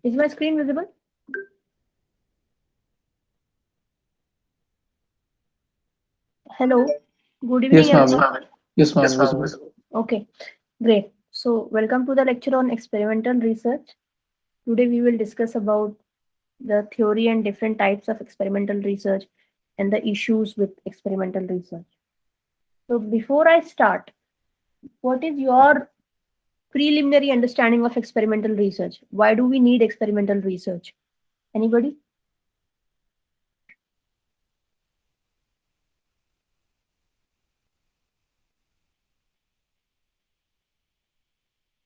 Is my screen visible? Hello. Good evening, Yes, ma'am. everyone. Yes, ma'am. Visible. Okay, great. So, welcome to the lecture on experimental research. Today, we will discuss about the theory and different types of experimental research and the issues with experimental research. So, before I start, what is your preliminary understanding of experimental research? Why do we need experimental research? Anybody?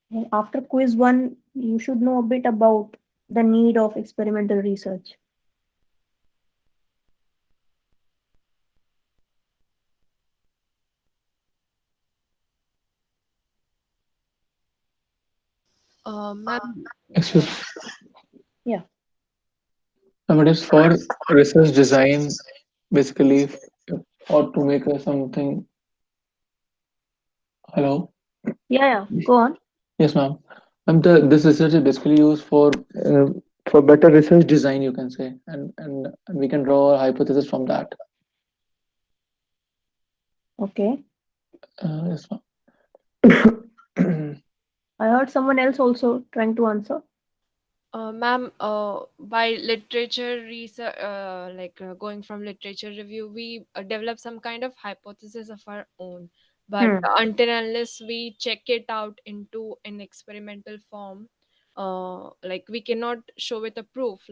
And after quiz one, you should know a bit about the need of experimental research. Ma'am, Excuse Yeah. me. It is for research design, basically, or to make something. Hello. Yeah, yeah. Go on. Yes, ma'am. This research is basically used for better research design, you can say, and we can draw a hypothesis from that. Okay. Yes, ma'am. I heard someone else also trying to answer. ma'am, by literature research, going from literature review, we develop some kind of hypothesis of our own. But Hmm. until unless we check it out into an experimental form, we cannot show it a proof.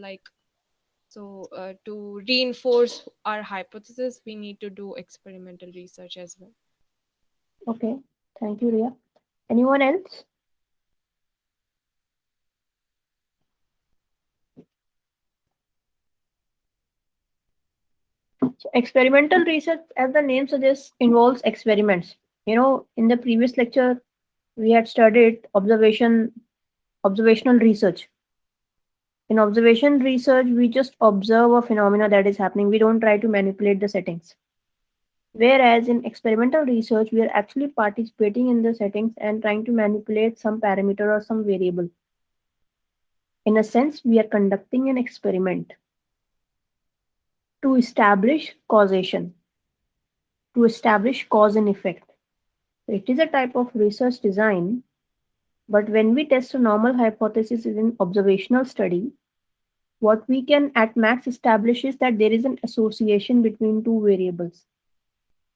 To reinforce our hypothesis, we need to do experimental research as well. Okay. Thank you, Ria. Anyone else? So experimental research, as the name suggests, involves experiments. In the previous lecture, we had studied observational research. In observation research, we just observe a phenomena that is happening. We don't try to manipulate the settings. Whereas in experimental research, we are actually participating in the settings and trying to manipulate some parameter or some variable. In a sense, we are conducting an experiment to establish causation, to establish cause and effect. So it is a type of research design, but when we test a normal hypothesis in an observational study, what we can at max establish is that there is an association between two variables.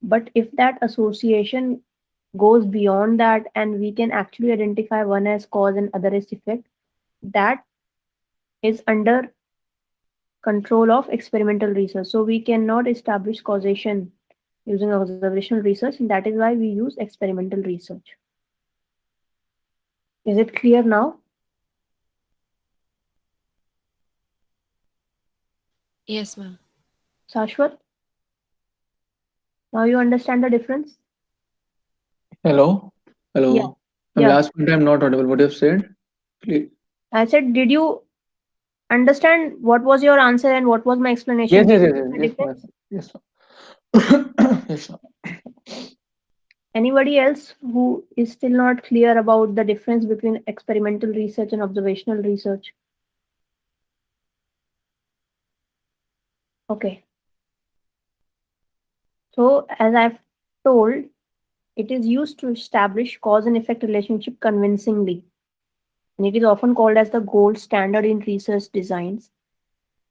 But if that association goes beyond that and we can actually identify one as cause and other as effect, that is under control of experimental research. So we cannot establish causation using observational research, and that is why we use experimental research. Is it clear now? Yes, ma'am. Shashwat, now you understand the difference? Hello. Yeah, Hello. yeah. Last point, I'm not audible. What you have said? Please. I said, did you understand what was your answer and what was my explanation? Yes, Did yes, you yes, get yes, the yes, difference? yes, yes, yes, sir. Anybody else who is still not clear about the difference between experimental research and observational research? Okay. So, as I've told, it is used to establish cause and effect relationship convincingly, and it is often called as the gold standard in research designs.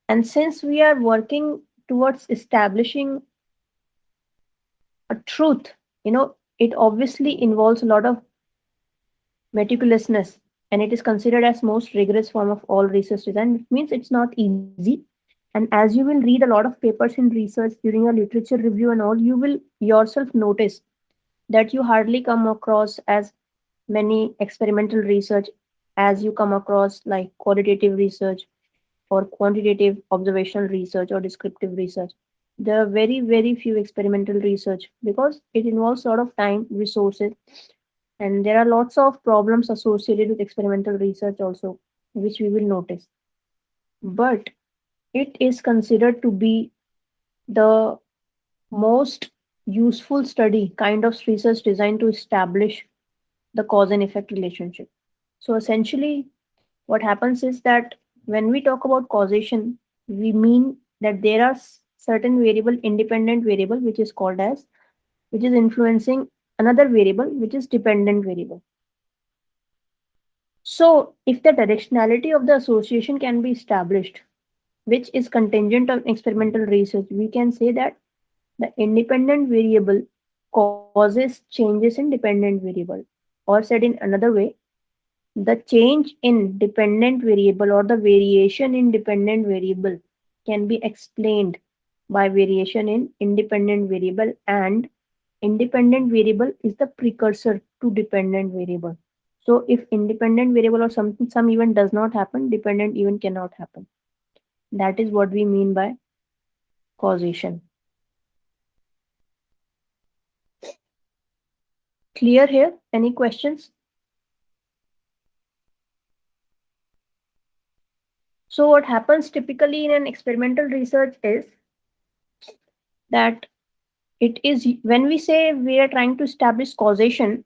And since we are working towards establishing a truth, it obviously involves a lot of meticulousness, and it is considered as most rigorous form of all research design. It means it's not easy. And as you will read a lot of papers in research during a literature review and all, you will yourself notice that you hardly come across as many experimental research as you come across like qualitative research or quantitative observational research or descriptive research. There are very, very few experimental research because it involves a lot of time, resources, and there are lots of problems associated with experimental research also, which we will notice. But it is considered to be the most useful study kind of research designed to establish the cause and effect relationship. So essentially, what happens is that when we talk about causation, we mean that there are certain variable, independent variable, which is called as, which is influencing another variable, which is dependent variable. So, if the directionality of the association can be established, which is contingent on experimental research, we can say that the independent variable causes changes in dependent variable. Or said in another way, the change in dependent variable or the variation in dependent variable can be explained by variation in independent variable, and independent variable is the precursor to dependent variable. So if independent variable or something, some event does not happen, dependent event cannot happen. That is what we mean by causation. Clear here? Any questions? So what happens typically in an experimental research is that it is when we say we are trying to establish causation,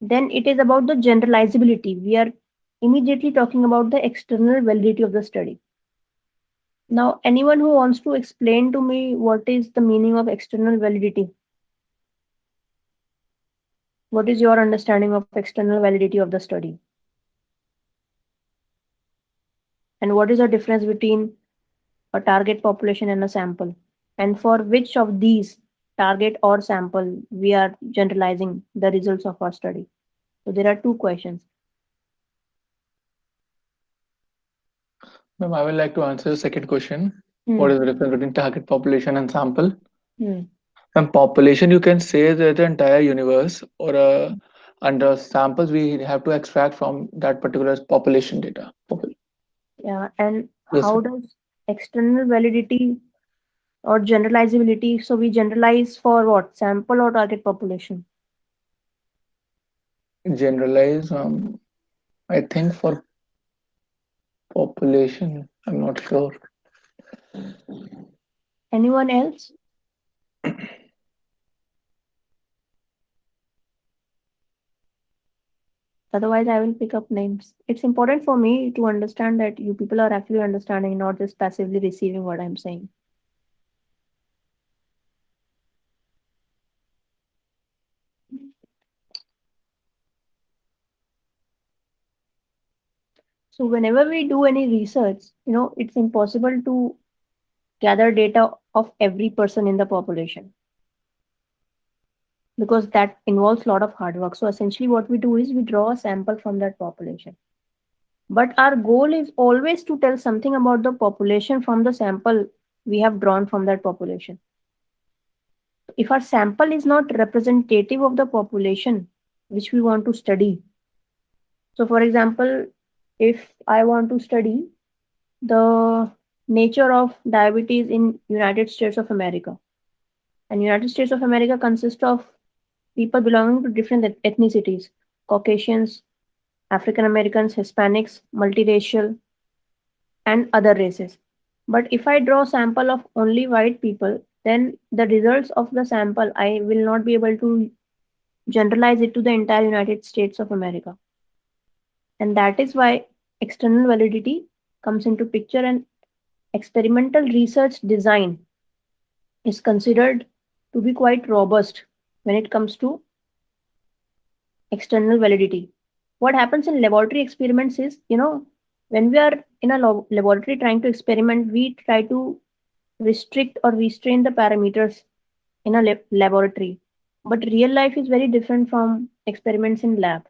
then it is about the generalizability. We are immediately talking about the external validity of the study. Now, anyone who wants to explain to me what is the meaning of external validity? What is your understanding of external validity of the study? And what is the difference between a target population and a sample? And for which of these target or sample we are generalizing the results of our study? So there are two questions. Ma'am, I would like to answer the second question. What Hmm. is the difference between target population and sample? Hmm. And population, you can say that the entire universe, or under samples, we have to extract from that particular population data. Yeah. And Yes, how does external validity or generalizability? So we generalize for what? Sample or target population? generalize. I think for population, I'm not sure. Anyone else? Otherwise, I will pick up names. It's important for me to understand that you people are actually understanding, not just passively receiving what I'm saying. So whenever we do any research, it's impossible to gather data of every person in the population because that involves a lot of hard work. So essentially what we do is we draw a sample from that population. But our goal is always to tell something about the population from the sample we have drawn from that population. If our sample is not representative of the population which we want to study, so for example, if I want to study the nature of diabetes in United States of America, and United States of America consists of people belonging to different ethnicities, Caucasians, African Americans, Hispanics, multiracial, and other races. But if I draw sample of only white people, then the results of the sample I will not be able to generalize it to the entire United States of America. And that is why external validity comes into picture, and experimental research design is considered to be quite robust when it comes to external validity. What happens in laboratory experiments is, when we are in a laboratory trying to experiment, we try to restrict or restrain the parameters in a laboratory. But real life is very different from experiments in lab.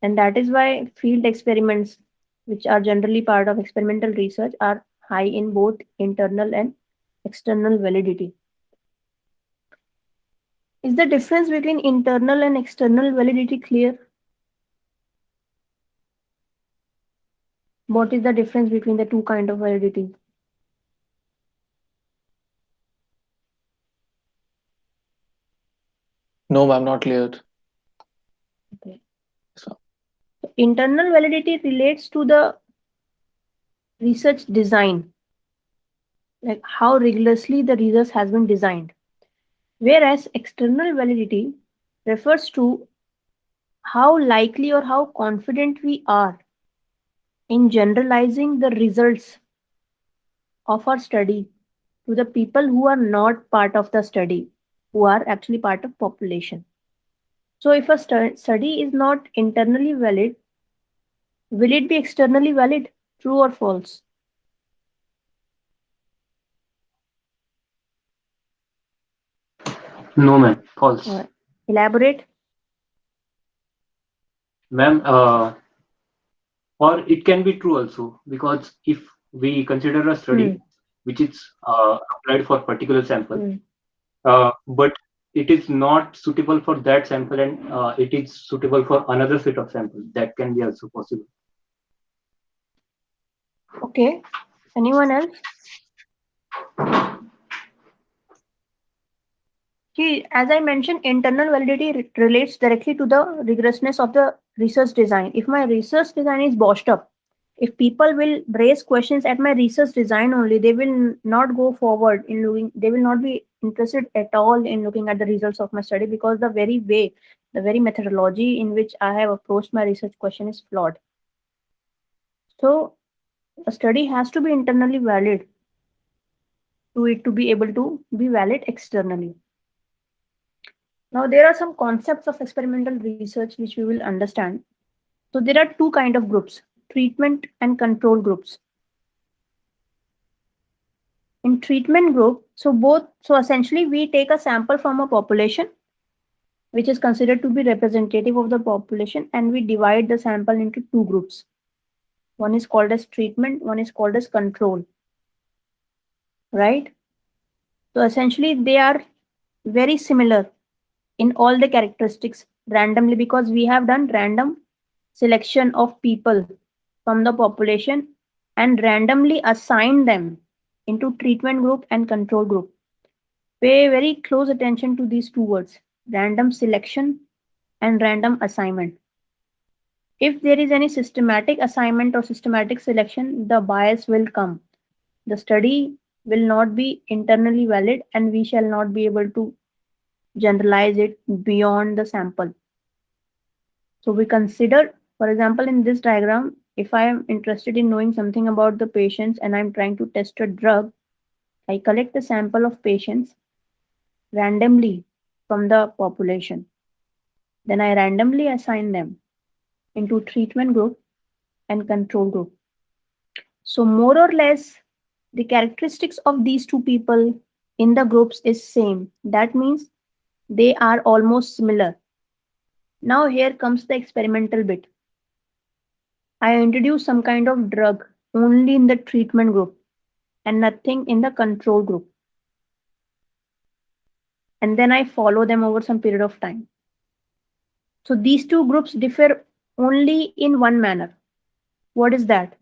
And that is why field experiments, which are generally part of experimental research, are high in both internal and external validity. Is the difference between internal and external validity clear? What is the difference between the two kind of validity? No, I'm not clear. Okay. So, Internal validity relates to the research design, like how rigorously the research has been designed. Whereas external validity refers to how likely or how confident we are in generalizing the results of our study to the people who are not part of the study, who are actually part of population. So if a study is not internally valid, will it be externally valid? True or false? No, ma'am. False. Uh, Elaborate. Ma'am, or it can be true also, because if we consider a Hmm. study which is applied for particular sample, Hmm. but it is not suitable for that sample, and it is suitable for another set of samples, that can be also possible. Okay. Anyone else? See, as I mentioned, internal validity relates directly to the rigorousness of the research design. If my research design is botched up, if people will raise questions at my research design only, they will not go forward in looking, they will not be interested at all in looking at the results of my study, because the very way, the very methodology in which I have approached my research question is flawed. So a study has to be internally valid to it to be able to be valid externally. Now, there are some concepts of experimental research which we will understand. So, there are two kind of groups: treatment and control groups. In treatment group, so essentially we take a sample from a population which is considered to be representative of the population, and we divide the sample into two groups. One is called as treatment, one is called as control, right? So, essentially they are very similar in all the characteristics randomly, because we have done random selection of people from the population and randomly assign them into treatment group and control group. Pay very close attention to these two words: random selection and random assignment. If there is any systematic assignment or systematic selection, the bias will come. The study will not be internally valid, and we shall not be able to generalize it beyond the sample. So we consider, for example, in this diagram, if I am interested in knowing something about the patients and I'm trying to test a drug, I collect a sample of patients randomly from the population. Then I randomly assign them into treatment group and control group. So more or less, the characteristics of these two people in the groups is same. That means they are almost similar. Now here comes the experimental bit. I introduce some kind of drug only in the treatment group and nothing in the control group. And then I follow them over some period of time. So these two groups differ only in one manner. What is that?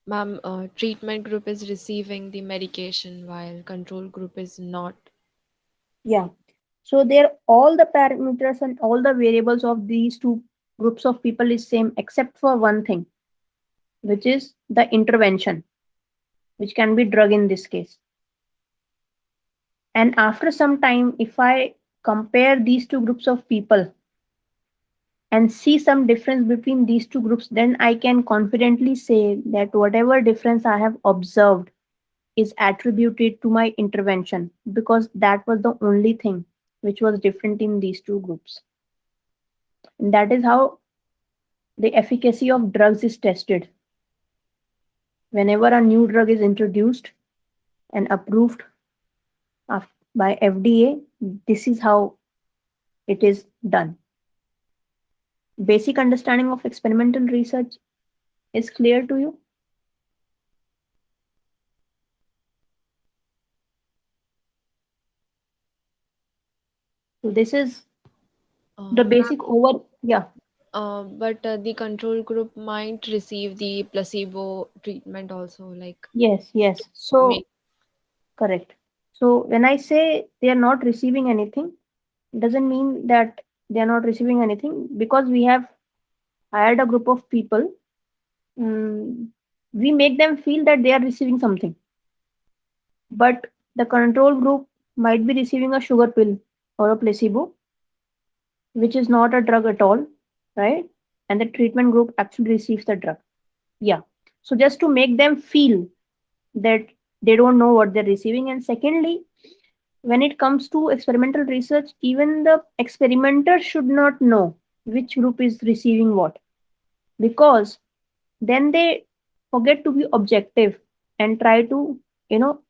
Ma'am, treatment group is receiving the medication while control group is not. Yeah. So there all the parameters and all the variables of these two groups of people is same except for one thing, which is the intervention, which can be drug in this case. And after some time, if I compare these two groups of people and see some difference between these two groups, then I can confidently say that whatever difference I have observed is attributed to my intervention, because that was the only thing which was different in these two groups. And that is how the efficacy of drugs is tested. Whenever a new drug is introduced and approved by FDA, this is how it is done. Basic understanding of experimental research is clear to you? So this is the Ma'am, basic over. Yeah. but the control group might receive the placebo treatment also, like Yes. to Yes. make. So correct. So when I say they are not receiving anything, doesn't mean that they are not receiving anything, because we have hired a group of people. mm, we make them feel that they are receiving something, but The control group might be receiving a sugar pill or a placebo, which is not a drug at all, right? And the treatment group actually receives the drug. Yeah. So just to make them feel that they don't know what they're receiving. And secondly, when it comes to experimental research, even the experimenter should not know which group is receiving what, because then they forget to be objective and try to, you know,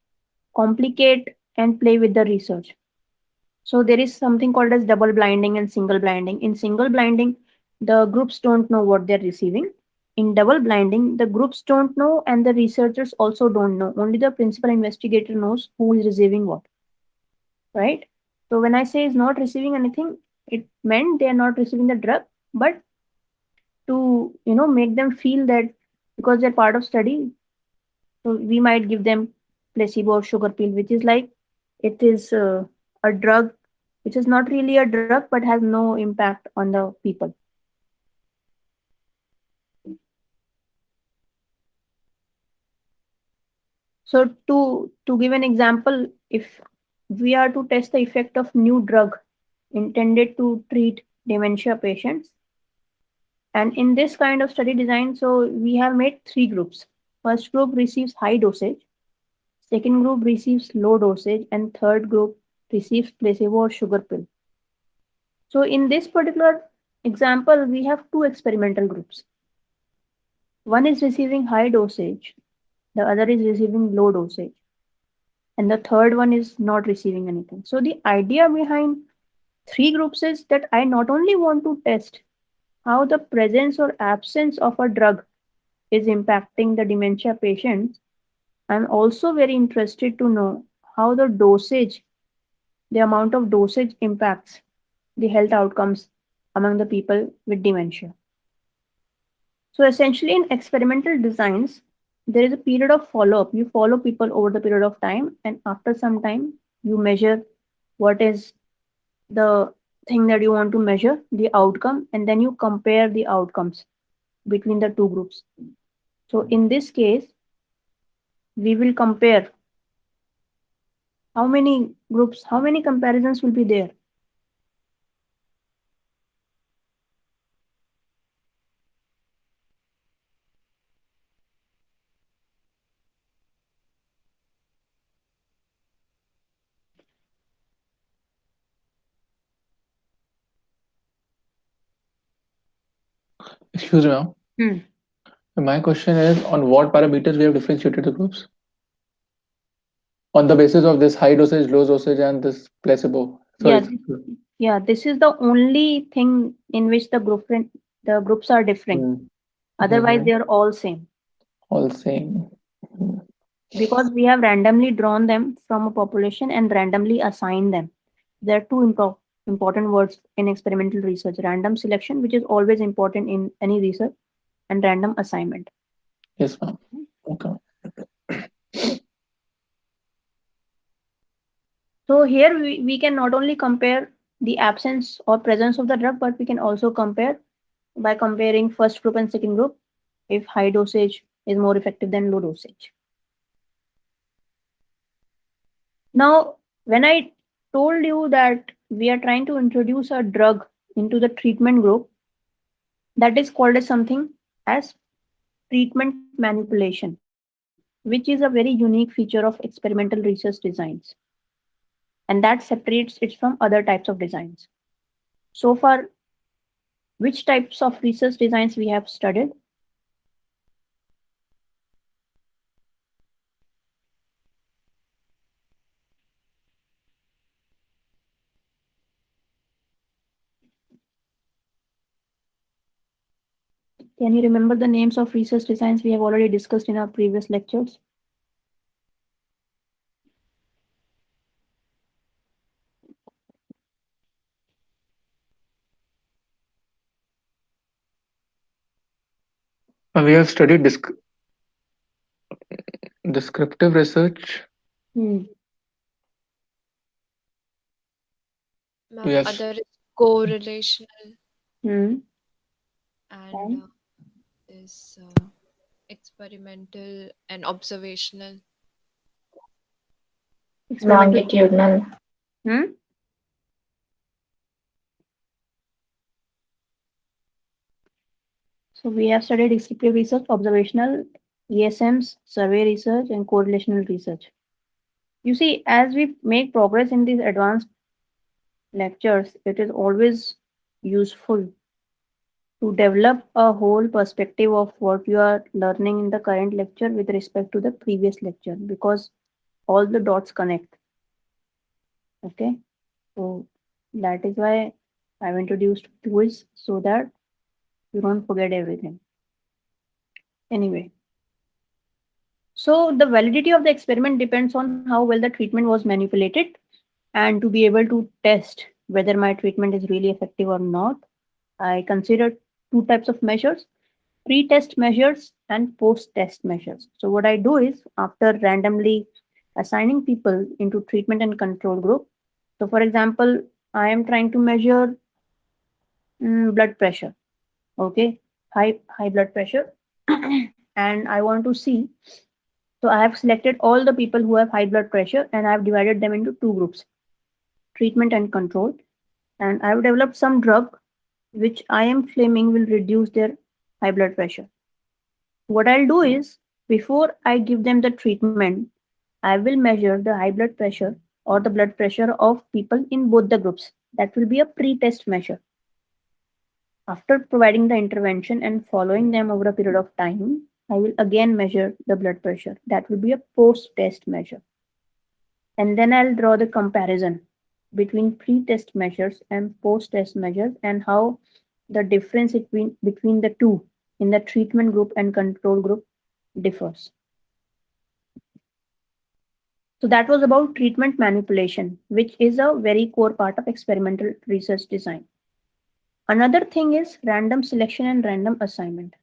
complicate and play with the research. So there is something called as double blinding and single blinding. In single blinding, the groups don't know what they're receiving. In double blinding, the groups don't know and the researchers also don't know. Only the principal investigator knows who is receiving what, right? So when I say is not receiving anything, it meant they are not receiving the drug, but to, make them feel that because they're part of study, so we might give them placebo or sugar pill, which is like it is a drug which is not really a drug but has no impact on the people. So to give an example, if we are to test the effect of new drug intended to treat dementia patients, and in this kind of study design, so we have made three groups. First group receives high dosage, second group receives low dosage, and third group receives placebo or sugar pill. So in this particular example, we have two experimental groups. One is receiving high dosage, the other is receiving low dosage, and the third one is not receiving anything. So the idea behind three groups is that I not only want to test how the presence or absence of a drug is impacting the dementia patients, I'm also very interested to know how the dosage, the amount of dosage impacts the health outcomes among the people with dementia. So essentially, in experimental designs, there is a period of follow up. You follow people over the period of time, and after some time, you measure what is the thing that you want to measure, the outcome, and then you compare the outcomes between the two groups. So in this case, we will compare how many groups, how many comparisons will be there. Excuse me, ma'am. Hmm. My question is on what parameters we have differentiated the groups? On the basis of this high dosage, low dosage, and this placebo. Yeah, Sorry. this is the only thing in which the groups are differing. Otherwise, Mm-hmm. they are all same All same. Mhm. because we have randomly drawn them from a population and randomly assigned them. There are two important words in experimental research: random selection, which is always important in any research, and random assignment. Yes, ma'am. Okay. So here we can not only compare the absence or presence of the drug, but we can also compare by comparing first group and second group if high dosage is more effective than low dosage. Now, when I told you that we are trying to introduce a drug into the treatment group, that is called as something as treatment manipulation, which is a very unique feature of experimental research designs. And that separates it from other types of designs. So far, which types of research designs we have studied? Can you remember the names of research designs we have already discussed in our previous lectures? We have studied descriptive research. Hmm. We Ma'am, have other is correlational Hmm. and And is experimental and observational. Experimental. Longitudinal. Hmm? So we have studied descriptive research, observational, ESMs, survey research, and correlational research. You see, as we make progress in these advanced lectures, it is always useful to develop a whole perspective of what you are learning in the current lecture with respect to the previous lecture because all the dots connect. Okay, so that is why I've introduced quiz so that you don't forget everything. Anyway, so the validity of the experiment depends on how well the treatment was manipulated, and to be able to test whether my treatment is really effective or not, I consider two types of measures: pre-test measures and post-test measures. So what I do is after randomly assigning people into treatment and control group. So for example, I am trying to measure blood pressure. Okay, high blood pressure, and I want to see. So I have selected all the people who have high blood pressure and I have divided them into two groups, treatment and control. And I have developed some drug which I am claiming will reduce their high blood pressure. What I'll do is, before I give them the treatment, I will measure the high blood pressure or the blood pressure of people in both the groups. That will be a pre-test measure. After providing the intervention and following them over a period of time, I will again measure the blood pressure. That will be a post-test measure. And then I'll draw the comparison between pre-test measures and post-test measures and how the difference between the two in the treatment group and control group differs. So that was about treatment manipulation, which is a very core part of experimental research design. Another thing is random selection and random assignment.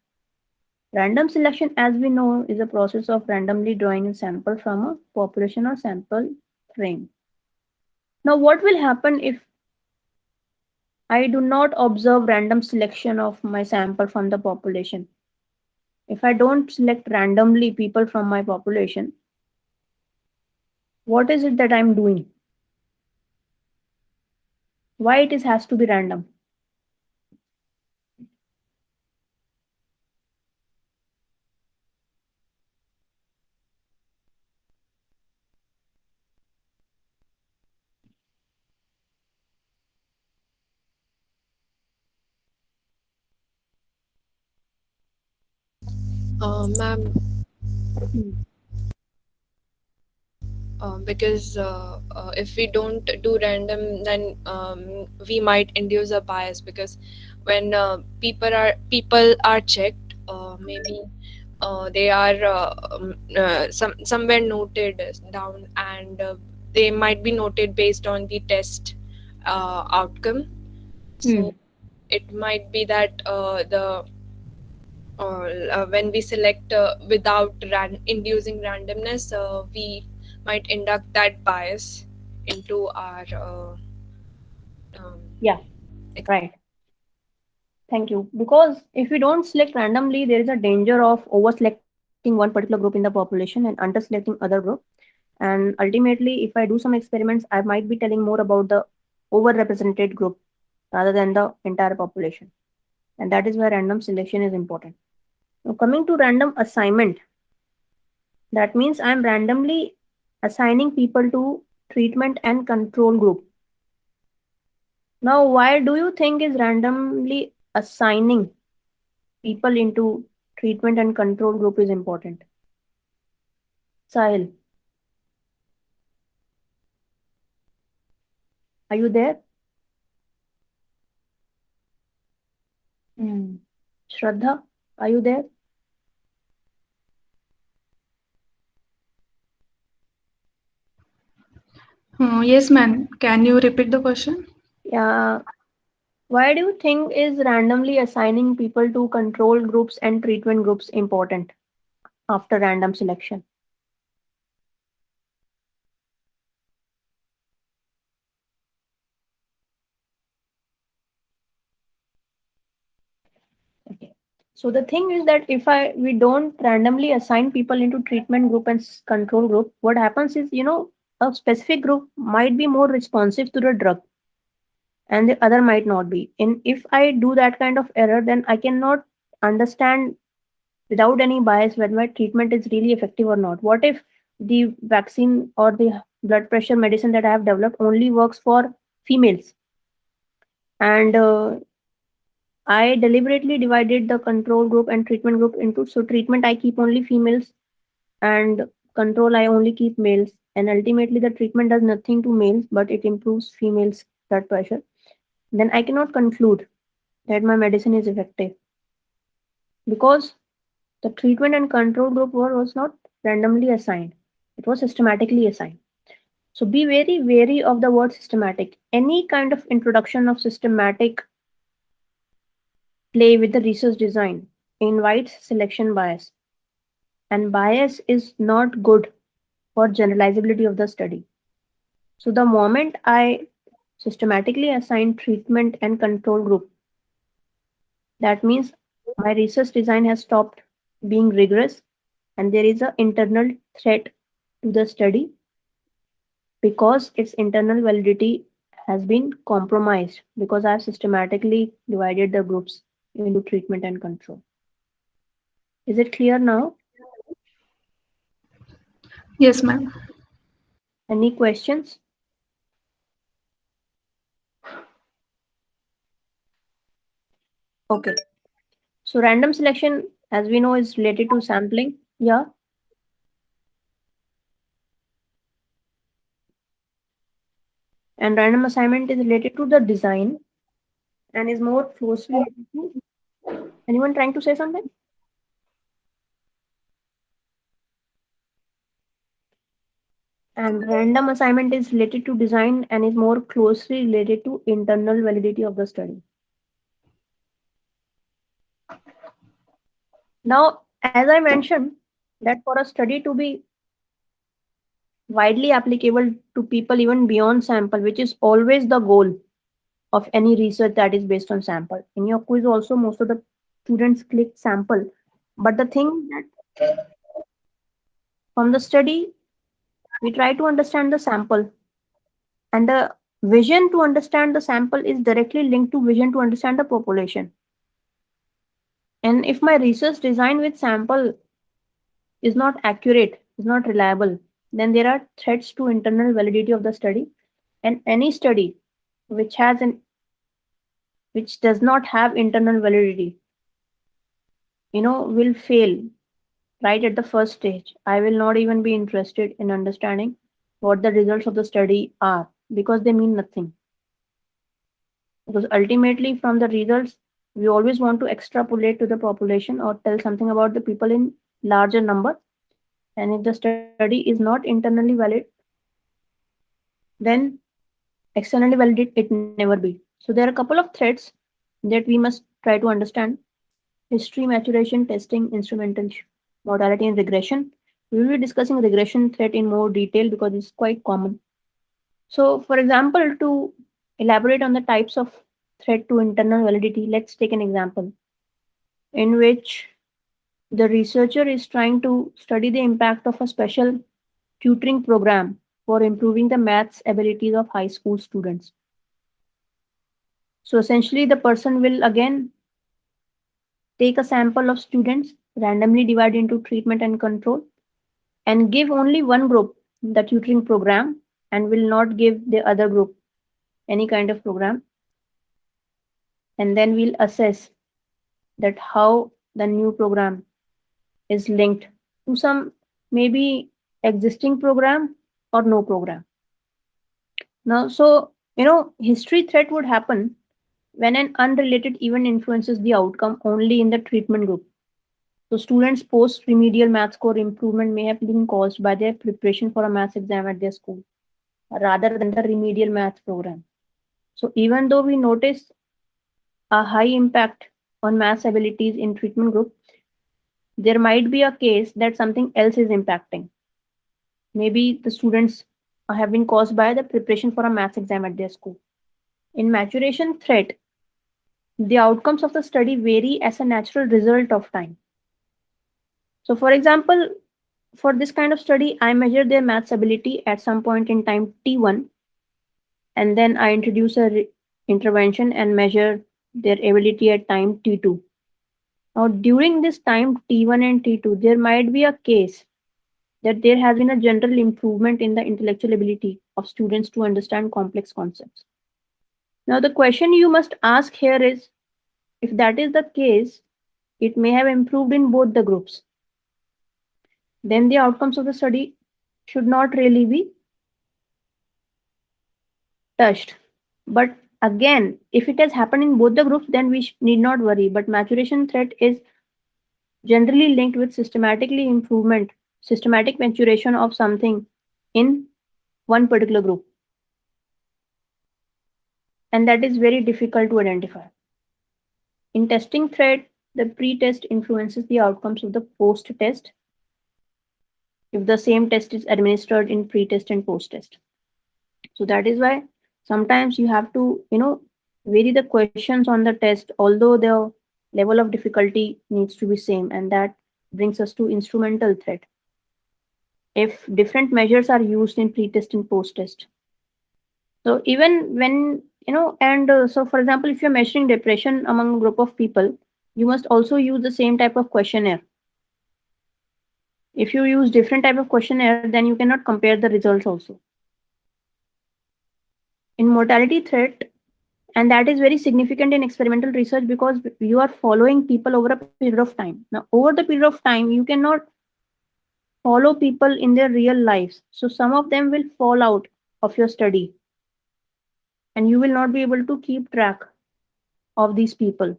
Random selection, as we know, is a process of randomly drawing a sample from a population or sample frame. Now, what will happen if I do not observe random selection of my sample from the population? If I don't select randomly people from my population, what is it that I'm doing? Why it is has to be random? Ma'am, Hmm. because if we don't do random, then we might induce a bias because when people are checked, maybe they are somewhere noted down, and they might be noted based on the test outcome. Hmm. So it might be that when we select without inducing randomness, we might induct that bias into our um, Yeah, ex- right. Thank you. Because if we don't select randomly, there is a danger of over selecting one particular group in the population and under selecting other group. And ultimately, if I do some experiments, I might be telling more about the overrepresented group rather than the entire population. And that is why random selection is important. Now, coming to random assignment, that means I'm randomly assigning people to treatment and control group. Now, why do you think is randomly assigning people into treatment and control group is important? Sahil, are you there? Hmm. Shraddha, are you there? Yes, ma'am. Can you repeat the question? Yeah. Why do you think is randomly assigning people to control groups and treatment groups important after random selection? Okay. So the thing is that if I we don't randomly assign people into treatment group and control group, what happens is, a specific group might be more responsive to the drug and the other might not be. And if I do that kind of error, then I cannot understand without any bias whether my treatment is really effective or not. What if the vaccine or the blood pressure medicine that I have developed only works for females? And I deliberately divided the control group and treatment group into, so treatment I keep only females and control I only keep males. And ultimately the treatment does nothing to males, but it improves females' blood pressure. Then I cannot conclude that my medicine is effective because the treatment and control group was not randomly assigned, it was systematically assigned. So be very wary of the word systematic. Any kind of introduction of systematic play with the research design invites selection bias, and bias is not good for generalizability of the study. So the moment I systematically assign treatment and control group, that means my research design has stopped being rigorous and there is an internal threat to the study because its internal validity has been compromised because I have systematically divided the groups into treatment and control. Is it clear now? Yes, ma'am. Any questions? Okay. So random selection, as we know, is related to sampling. Yeah. And random assignment is related to the design and is more closely related to. Anyone trying to say something? And random assignment is related to design and is more closely related to internal validity of the study. Now, as I mentioned, that for a study to be widely applicable to people even beyond sample, which is always the goal of any research that is based on sample. In your quiz also, most of the students click sample. But the thing that from the study, we try to understand the sample. And the vision to understand the sample is directly linked to vision to understand the population. And if my research design with sample is not accurate, is not reliable, then there are threats to internal validity of the study. And any study which has an which does not have internal validity, will fail right at the first stage. I will not even be interested in understanding what the results of the study are because they mean nothing. Because ultimately, from the results, we always want to extrapolate to the population or tell something about the people in larger number. And if the study is not internally valid, then externally valid it never be. So there are a couple of threads that we must try to understand: history, maturation, testing, instrumental modality, and regression. We will be discussing regression threat in more detail because it's quite common. So, for example, to elaborate on the types of threat to internal validity, let's take an example in which the researcher is trying to study the impact of a special tutoring program for improving the maths abilities of high school students. So essentially, the person will again take a sample of students, randomly divide into treatment and control, and give only one group the tutoring program and will not give the other group any kind of program. And then we'll assess that how the new program is linked to some maybe existing program or no program. Now, so history threat would happen when an unrelated event influences the outcome only in the treatment group. So students' post-remedial math score improvement may have been caused by their preparation for a maths exam at their school, rather than the remedial math program. So even though we notice a high impact on maths abilities in treatment group, there might be a case that something else is impacting. Maybe the students have been caused by the preparation for a maths exam at their school. In maturation threat, the outcomes of the study vary as a natural result of time. So, for example, for this kind of study, I measure their maths ability at some point in time t1, and then I introduce a intervention and measure their ability at time t2. Now, during this time t1 and t2, there might be a case that there has been a general improvement in the intellectual ability of students to understand complex concepts. Now, the question you must ask here is, if that is the case, it may have improved in both the groups. Then the outcomes of the study should not really be touched. But again, if it has happened in both the groups, then we need not worry. But maturation threat is generally linked with systematic maturation of something in one particular group. And that is very difficult to identify. In testing threat, the pre-test influences the outcomes of the post-test if the same test is administered in pre-test and post-test. So that is why sometimes you have to, vary the questions on the test, although the level of difficulty needs to be same, and that brings us to instrumental threat. If different measures are used in pre-test and post-test. So even when, so for example, if you're measuring depression among a group of people, you must also use the same type of questionnaire. If you use different type of questionnaire, then you cannot compare the results also. In mortality threat, and that is very significant in experimental research because you are following people over a period of time. Now, over the period of time, you cannot follow people in their real lives. So some of them will fall out of your study, and you will not be able to keep track of these people.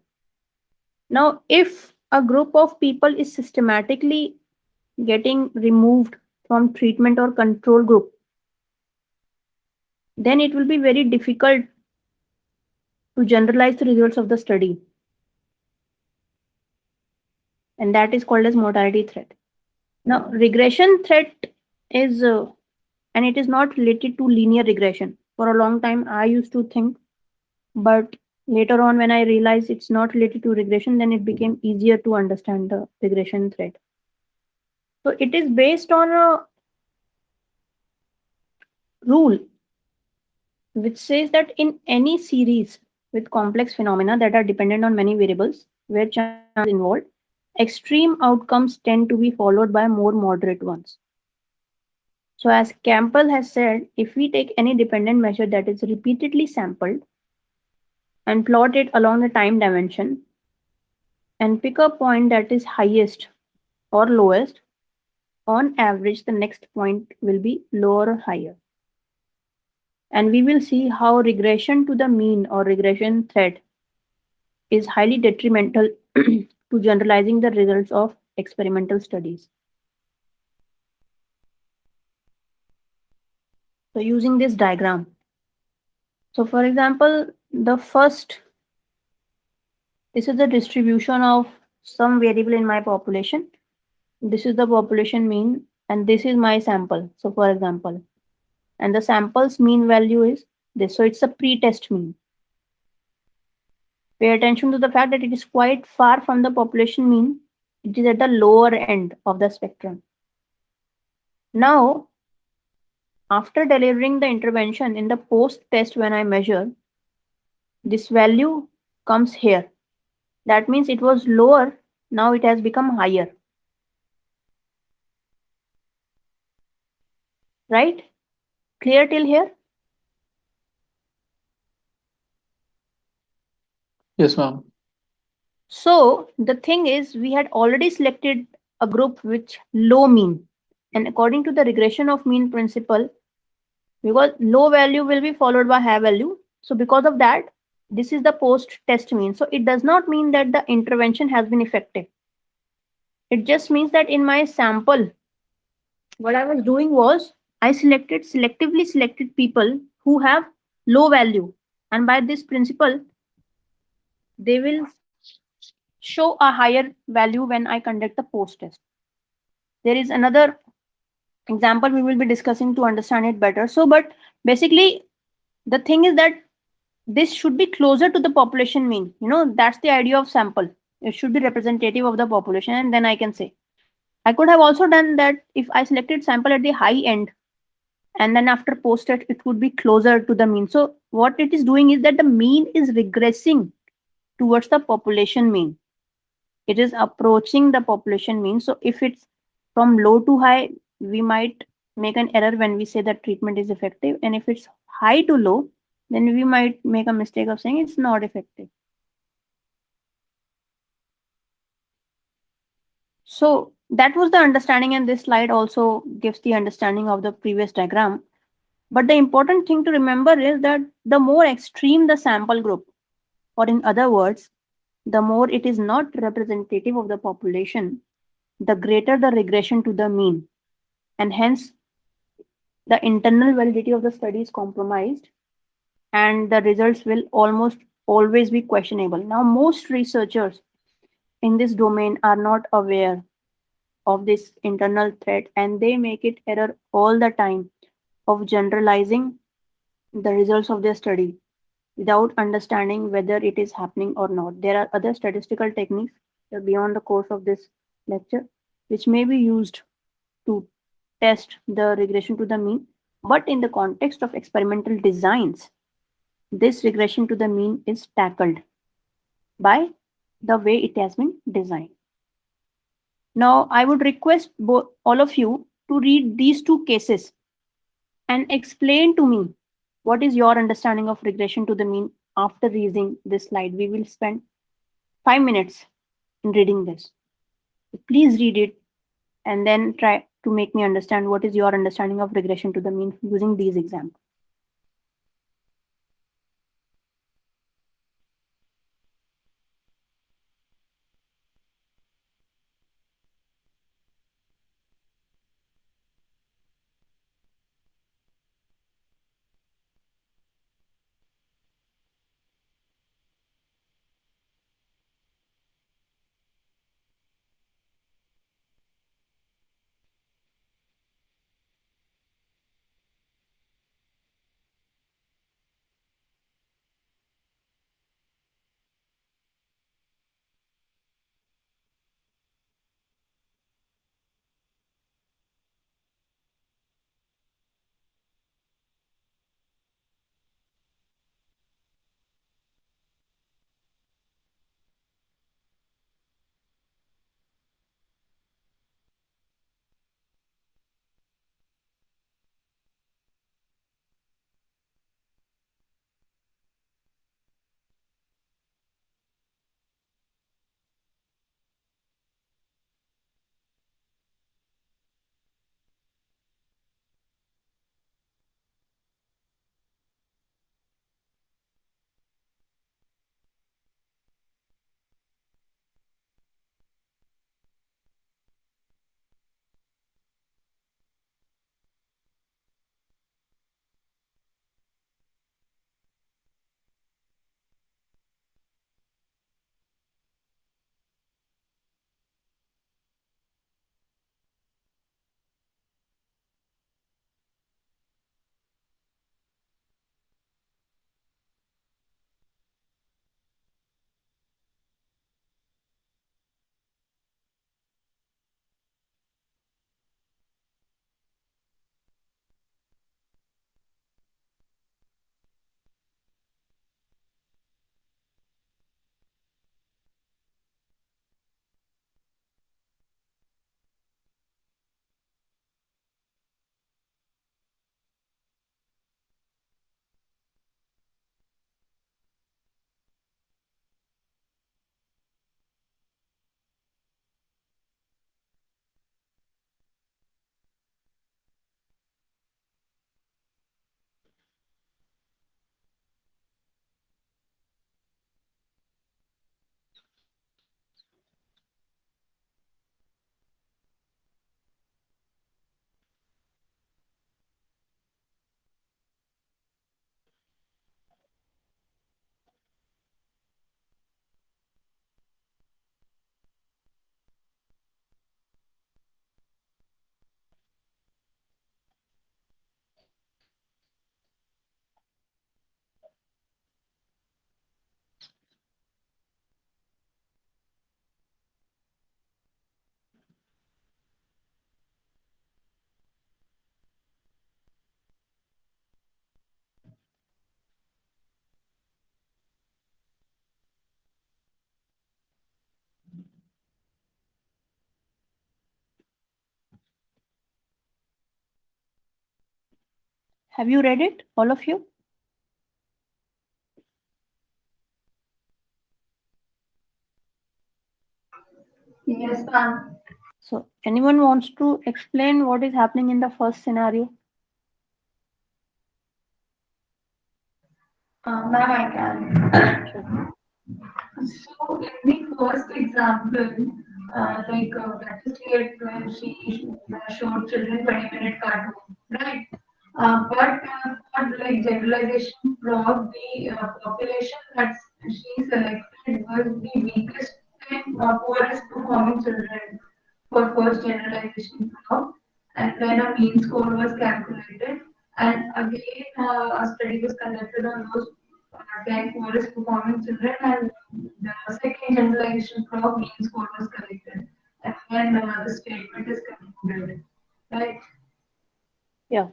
Now, if a group of people is systematically getting removed from treatment or control group, then it will be very difficult to generalize the results of the study. And that is called as mortality threat. Now, regression threat is, and it is not related to linear regression. For a long time, I used to think, but later on when I realized it's not related to regression, then it became easier to understand the regression threat. So it is based on a rule which says that in any series with complex phenomena that are dependent on many variables where chance is involved, extreme outcomes tend to be followed by more moderate ones. So as Campbell has said, if we take any dependent measure that is repeatedly sampled and plot it along the time dimension and pick a point that is highest or lowest, on average, the next point will be lower or higher. And we will see how regression to the mean or regression threat is highly detrimental to generalizing the results of experimental studies. So using this diagram. So for example, this is the distribution of some variable in my population. This is the population mean, and this is my sample. So for example, and the sample's mean value is this. So it's a pre-test mean. Pay attention to the fact that it is quite far from the population mean. It is at the lower end of the spectrum. Now, after delivering the intervention in the post-test when I measure, this value comes here. That means it was lower, now it has become higher. Right? Clear till here? Yes, ma'am. So the thing is, we had already selected a group with low mean. And according to the regression of mean principle, because low value will be followed by high value. So because of that, this is the post-test mean. So it does not mean that the intervention has been effective. It just means that in my sample, what I was doing was I selectively selected people who have low value. And by this principle, they will show a higher value when I conduct the post-test. There is another example we will be discussing to understand it better. So, but basically, the thing is that this should be closer to the population mean. That's the idea of sample. It should be representative of the population, and then I can say. I could have also done that if I selected sample at the high end and then after post it would be closer to the mean. So what it is doing is that the mean is regressing towards the population mean. It is approaching the population mean. So if it's from low to high, we might make an error when we say that treatment is effective. And if it's high to low, then we might make a mistake of saying it's not effective. So that was the understanding, and this slide also gives the understanding of the previous diagram. But the important thing to remember is that the more extreme the sample group, or in other words, the more it is not representative of the population, the greater the regression to the mean. And hence, the internal validity of the study is compromised and the results will almost always be questionable. Now, most researchers in this domain are not aware of this internal threat and they make it error all the time of generalizing the results of their study without understanding whether it is happening or not. There are other statistical techniques beyond the course of this lecture which may be used to test the regression to the mean, but in the context of experimental designs, this regression to the mean is tackled by the way it has been designed. Now, I would request all of you to read these two cases and explain to me what is your understanding of regression to the mean after reading this slide. We will spend 5 minutes in reading this. So please read it and then try to make me understand what is your understanding of regression to the mean using these examples. Have you read it, all of you? Yes, ma'am. So anyone wants to explain what is happening in the first scenario? Ma'am, I can. So in the first example, that is clear when she showed children 20-minute cartoon, right? But for like generalization from the population that she selected was the weakest and poorest performing children for first generalization block, and then a mean score was calculated. And again, a study was conducted on those 10 poorest performing children, and the second generalization block mean score was collected. And then the statement is concluded, right? Yeah.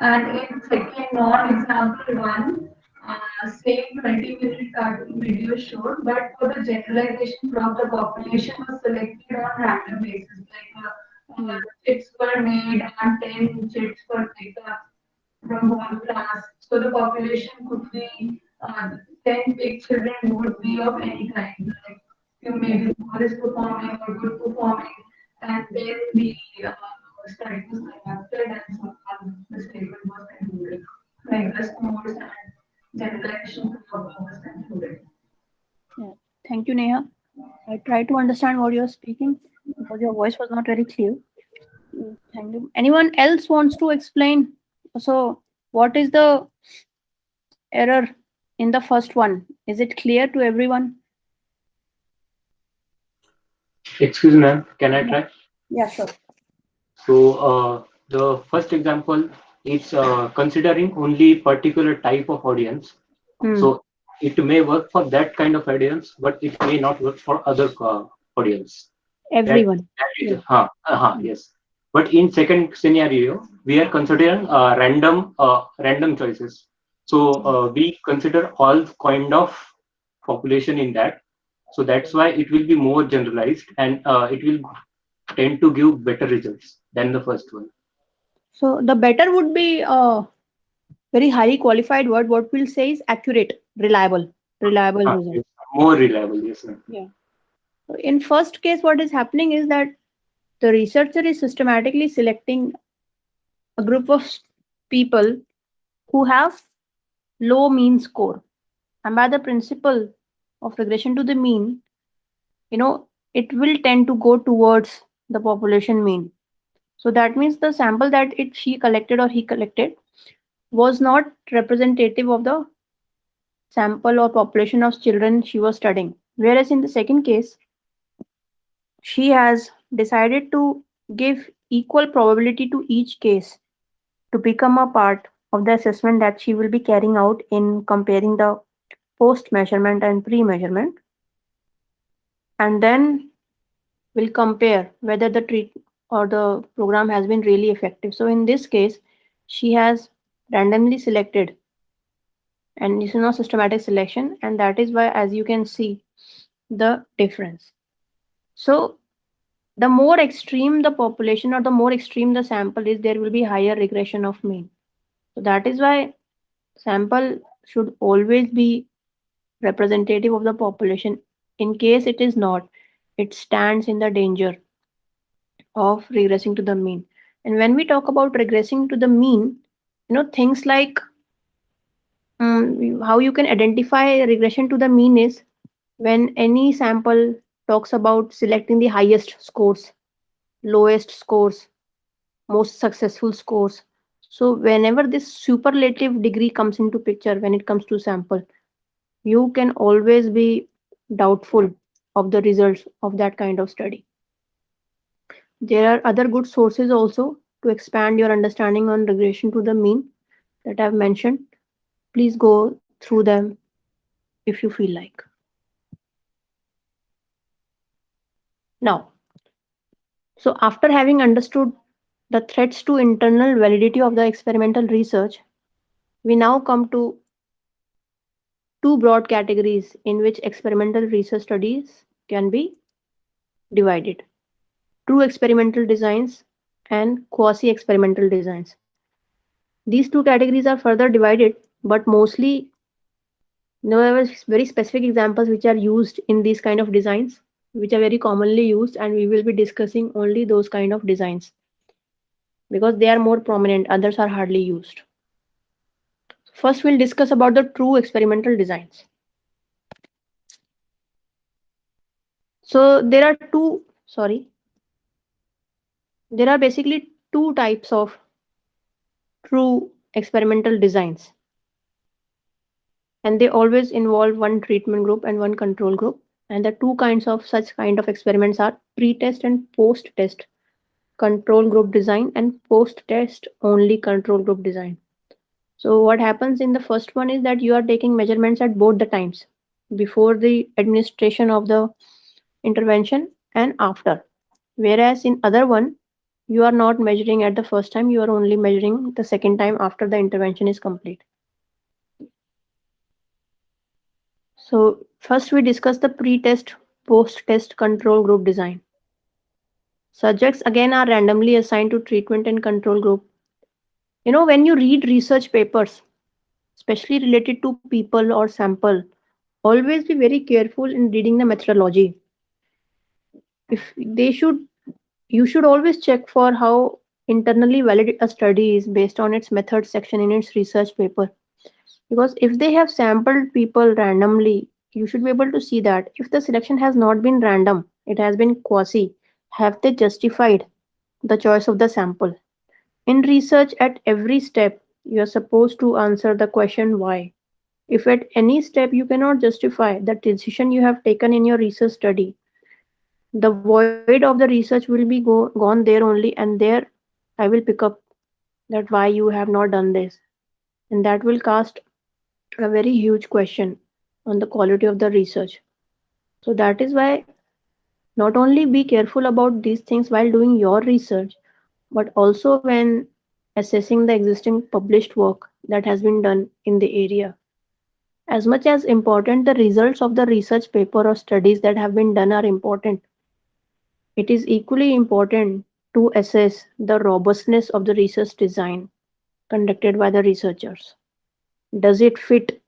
And in second non-example one, same 20-minute cartoon video showed, but for the generalization from the population was selected on random basis. Chits were made and 10 chits were picked up from one class. So the population could be 10 picked children would be of any kind. Like you may be poorest performing or good performing, and then the study was conducted and so the statement was concluded. Like the scores and generalization was concluded. Yeah. Thank you, Neha. I try to understand what you're speaking because your voice was not very clear. Thank you. Anyone else wants to explain? So, what is the error in the first one? Is it clear to everyone? Excuse me, ma'am, can I try? Yeah, sure. So the first example is considering only particular type of audience. So it may work for that kind of audience, but it may not work for other audience. Everyone. That is, yes. But in second scenario, we are considering random choices. So we consider all kind of population in that. So that's why it will be more generalized, and it will tend to give better results than the first one. So the better would be a very highly qualified word. What we'll say is accurate, reliable result. Yes, more reliable, yes, sir. Yeah. So in first case, what is happening is that the researcher is systematically selecting a group of people who have low mean score. And by the principle of regression to the mean, it will tend to go towards the population mean. So that means the sample that she collected or he collected was not representative of the sample or population of children she was studying. Whereas in the second case, she has decided to give equal probability to each case to become a part of the assessment that she will be carrying out in comparing the post measurement and pre measurement. And then we'll compare whether the treat or the program has been really effective. So in this case, she has randomly selected, and this is not systematic selection, and that is why, as you can see, the difference. So the more extreme the population or the more extreme the sample is, there will be higher regression of mean. So that is why sample should always be representative of the population. In case it is not, it stands in the danger of regressing to the mean. And when we talk about regressing to the mean, things like how you can identify regression to the mean is when any sample talks about selecting the highest scores, lowest scores, most successful scores. So whenever this superlative degree comes into picture when it comes to sample, you can always be doubtful of the results of that kind of study. There are other good sources also to expand your understanding on regression to the mean that I've mentioned. Please go through them if you feel like. Now, so after having understood the threats to internal validity of the experimental research, we now come to two broad categories in which experimental research studies can be divided: true experimental designs and quasi experimental designs. These two categories are further divided, but mostly there are very specific examples which are used in these kind of designs, which are very commonly used, and we will be discussing only those kind of designs because they are more prominent, others are hardly used. First, we'll discuss about the true experimental designs. So there are there are basically two types of true experimental designs, and they always involve one treatment group and one control group. And the two kinds of such kind of experiments are pre-test and post-test control group design and post-test only control group design. So what happens in the first one is that you are taking measurements at both the times, before the administration of the intervention and after. Whereas in other one, you are not measuring at the first time, you are only measuring the second time after the intervention is complete. So first we discuss the pre-test, post-test control group design. Subjects again are randomly assigned to treatment and control group. When you read research papers, especially related to people or sample, always be very careful in reading the methodology. If they should You should always check for how internally valid a study is based on its methods section in its research paper. Because if they have sampled people randomly, you should be able to see that if the selection has not been random, it has been quasi, have they justified the choice of the sample? In research, at every step, you are supposed to answer the question why. If at any step you cannot justify the decision you have taken in your research study, the void of the research will be gone there only, and there I will pick up that why you have not done this, and that will cast a very huge question on the quality of the research. So that is why not only be careful about these things while doing your research, but also when assessing the existing published work that has been done in the area. As much as important the results of the research paper or studies that have been done are important, it is equally important to assess the robustness of the research design conducted by the researchers. Does it fit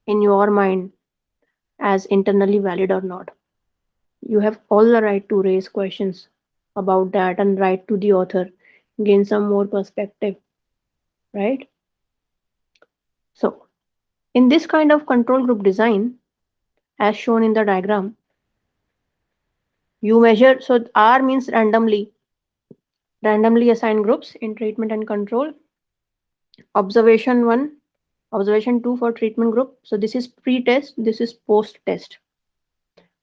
in your mind as internally valid or not? You have all the right to raise questions about that and write to the author, gain some more perspective, right? So, in this kind of control group design, as shown in the diagram, you measure, so R means randomly assigned groups in treatment and control. Observation 1, observation 2 for treatment group. So this is pre-test, this is post-test.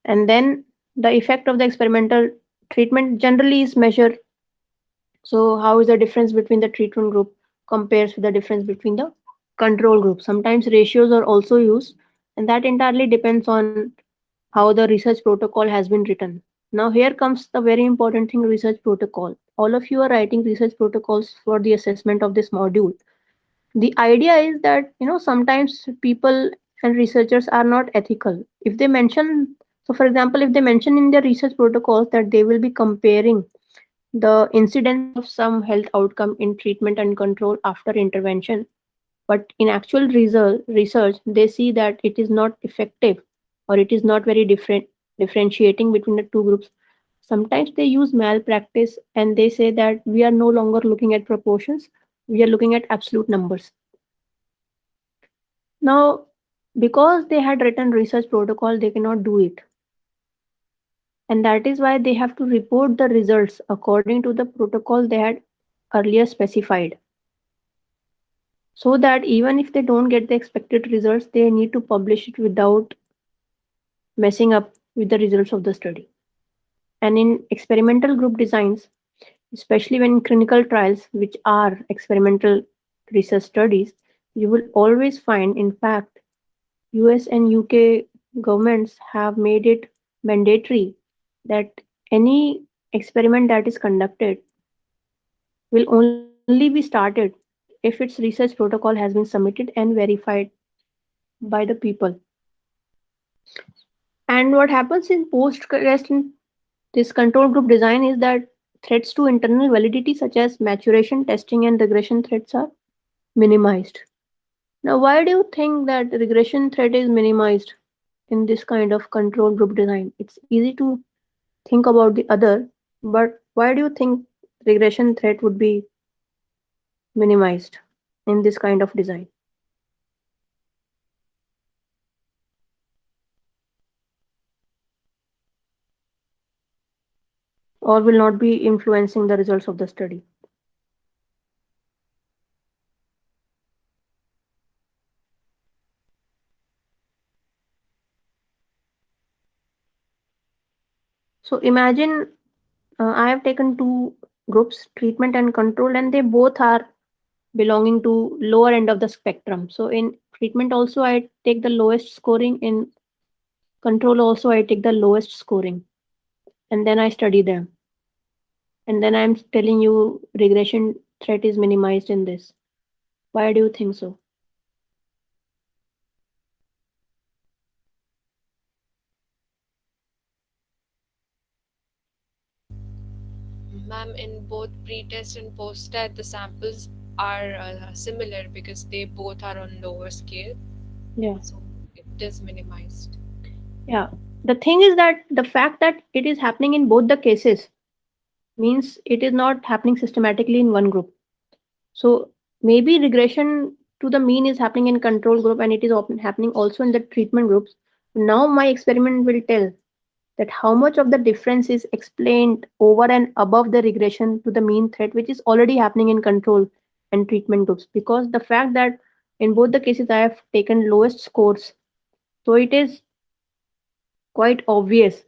And then the effect of the experimental treatment generally is measured. So how is the difference between the treatment group compares with the difference between the control group? Sometimes ratios are also used, and that entirely depends on how the research protocol has been written. Now here comes the very important thing, research protocol. All of you are writing research protocols for the assessment of this module. The idea is that sometimes people and researchers are not ethical. If they mention, so for example, if they mention in their research protocols that they will be comparing the incidence of some health outcome in treatment and control after intervention, but in actual research they see that it is not effective, or it is not very differentiating between the two groups. Sometimes they use malpractice and they say that we are no longer looking at proportions, we are looking at absolute numbers. Now, because they had written research protocol, they cannot do it. And that is why they have to report the results according to the protocol they had earlier specified. So that even if they don't get the expected results, they need to publish it without messing up with the results of the study. And in experimental group designs, especially when in clinical trials, which are experimental research studies, you will always find, in fact, US and UK governments have made it mandatory that any experiment that is conducted will only be started if its research protocol has been submitted and verified by the people. And what happens in post-test in this control group design is that threats to internal validity such as maturation, testing, and regression threats are minimized. Now, why do you think that regression threat is minimized in this kind of control group design? It's easy to think about the other, but why do you think regression threat would be minimized in this kind of design? Or will not be influencing the results of the study? So imagine I have taken two groups, treatment and control, and they both are belonging to lower end of the spectrum. So in treatment also I take the lowest scoring, in control also I take the lowest scoring, and then I study them. And then I'm telling you regression threat is minimized in this. Why do you think so? Ma'am, in both pre-test and post-test, the samples are similar because they both are on lower scale, Yeah. so it is minimized. Yeah. The thing is that the fact that it is happening in both the cases means it is not happening systematically in one group. So maybe regression to the mean is happening in control group and it is happening also in the treatment groups. Now my experiment will tell that how much of the difference is explained over and above the regression to the mean threat, which is already happening in control and treatment groups. Because the fact that in both the cases I have taken lowest scores, so it is quite obvious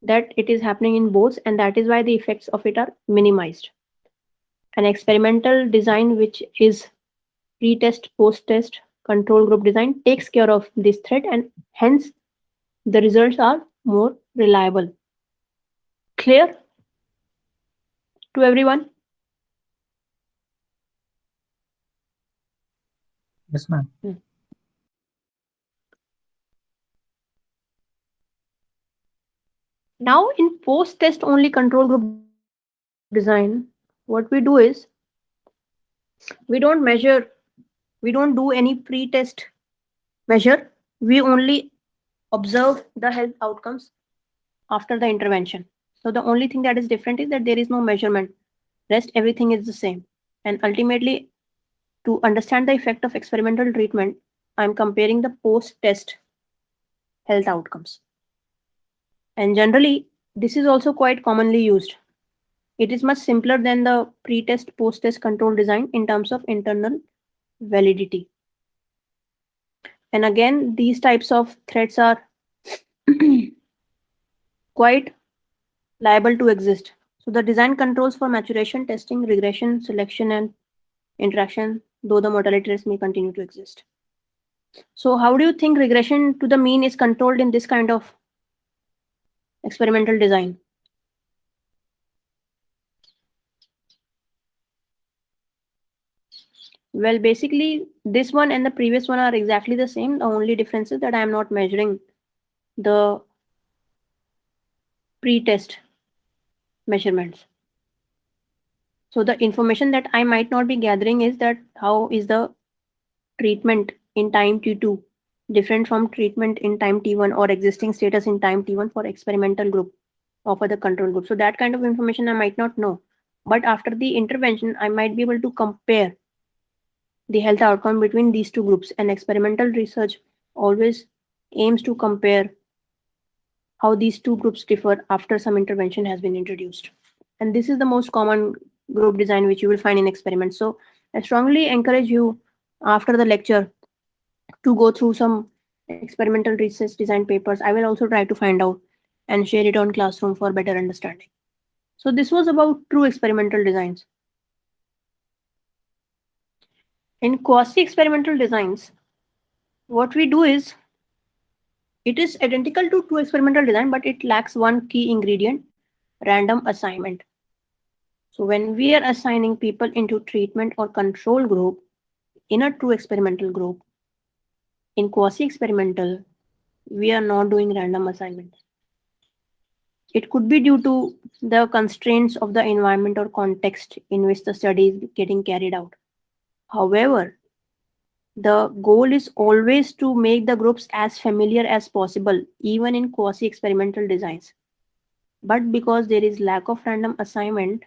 that it is happening in both, and that is why the effects of it are minimized. An experimental design, which is pre-test, post-test, control group design, takes care of this threat, and hence the results are more reliable. Clear to everyone? Yes, ma'am. Now, in post test only control group design, what we do is we don't measure, we don't do any pre test measure, we only observe the health outcomes after the intervention. So, the only thing that is different is that there is no measurement, rest everything is the same. And ultimately, to understand the effect of experimental treatment, I am comparing the post test health outcomes. And generally, this is also quite commonly used. It is much simpler than the pre-test, post-test control design in terms of internal validity. And again, these types of threats are quite liable to exist. So the design controls for maturation, testing, regression, selection, and interaction, though the mortality rates may continue to exist. So how do you think regression to the mean is controlled in this kind of experimental design? Well, basically, this one and the previous one are exactly the same. The only difference is that I am not measuring the pre-test measurements. So the information that I might not be gathering is that how is the treatment in time T2 different from treatment in time T1 or existing status in time T1 for experimental group or for the control group. So that kind of information I might not know. But after the intervention, I might be able to compare the health outcome between these two groups. And experimental research always aims to compare how these two groups differ after some intervention has been introduced. And this is the most common group design which you will find in experiments. So I strongly encourage you after the lecture to go through some experimental research design papers. I will also try to find out and share it on Classroom for better understanding. So this was about true experimental designs. In quasi-experimental designs, what we do is it is identical to true experimental design, but it lacks one key ingredient, random assignment. So when we are assigning people into treatment or control group in a true experimental group, in quasi-experimental, we are not doing random assignment. It could be due to the constraints of the environment or context in which the study is getting carried out. However, the goal is always to make the groups as familiar as possible, even in quasi experimental designs. But because there is lack of random assignment,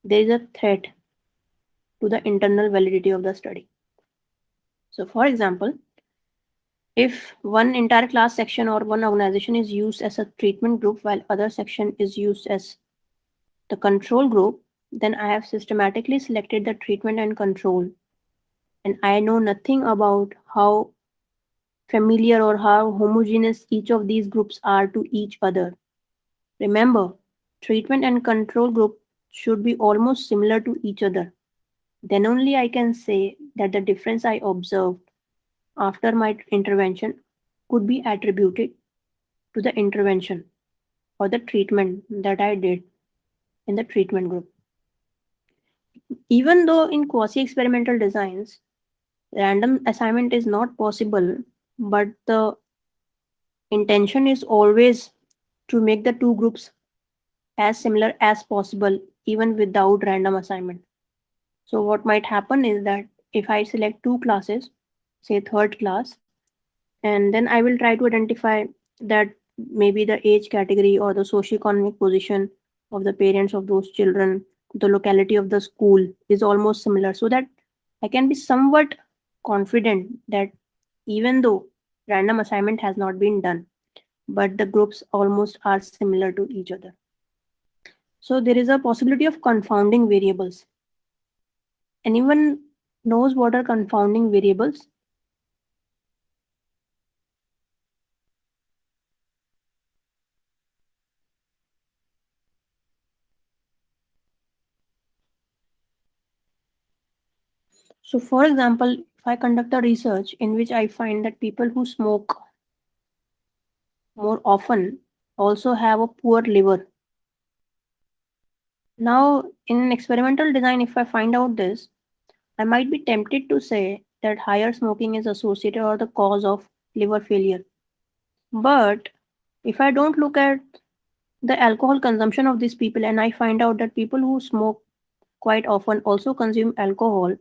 there is a threat to the internal validity of the study. So, for example, if one entire class section or one organization is used as a treatment group while other section is used as the control group, then I have systematically selected the treatment and control, and I know nothing about how familiar or how homogeneous each of these groups are to each other. Remember, treatment and control group should be almost similar to each other. Then only I can say that the difference I observed after my intervention could be attributed to the intervention or the treatment that I did in the treatment group. Even though in quasi experimental designs, random assignment is not possible, but the intention is always to make the two groups as similar as possible, even without random assignment. So, what might happen is that if I select two classes, say third class, and then I will try to identify that maybe the age category or the socioeconomic position of the parents of those children, the locality of the school is almost similar, so that I can be somewhat confident that even though random assignment has not been done, but the groups almost are similar to each other. So there is a possibility of confounding variables. Anyone knows what are confounding variables? So, for example, if I conduct a research in which I find that people who smoke more often also have a poor liver. Now, in an experimental design, if I find out this, I might be tempted to say that higher smoking is associated or the cause of liver failure. But if I don't look at the alcohol consumption of these people and I find out that people who smoke quite often also consume alcohol,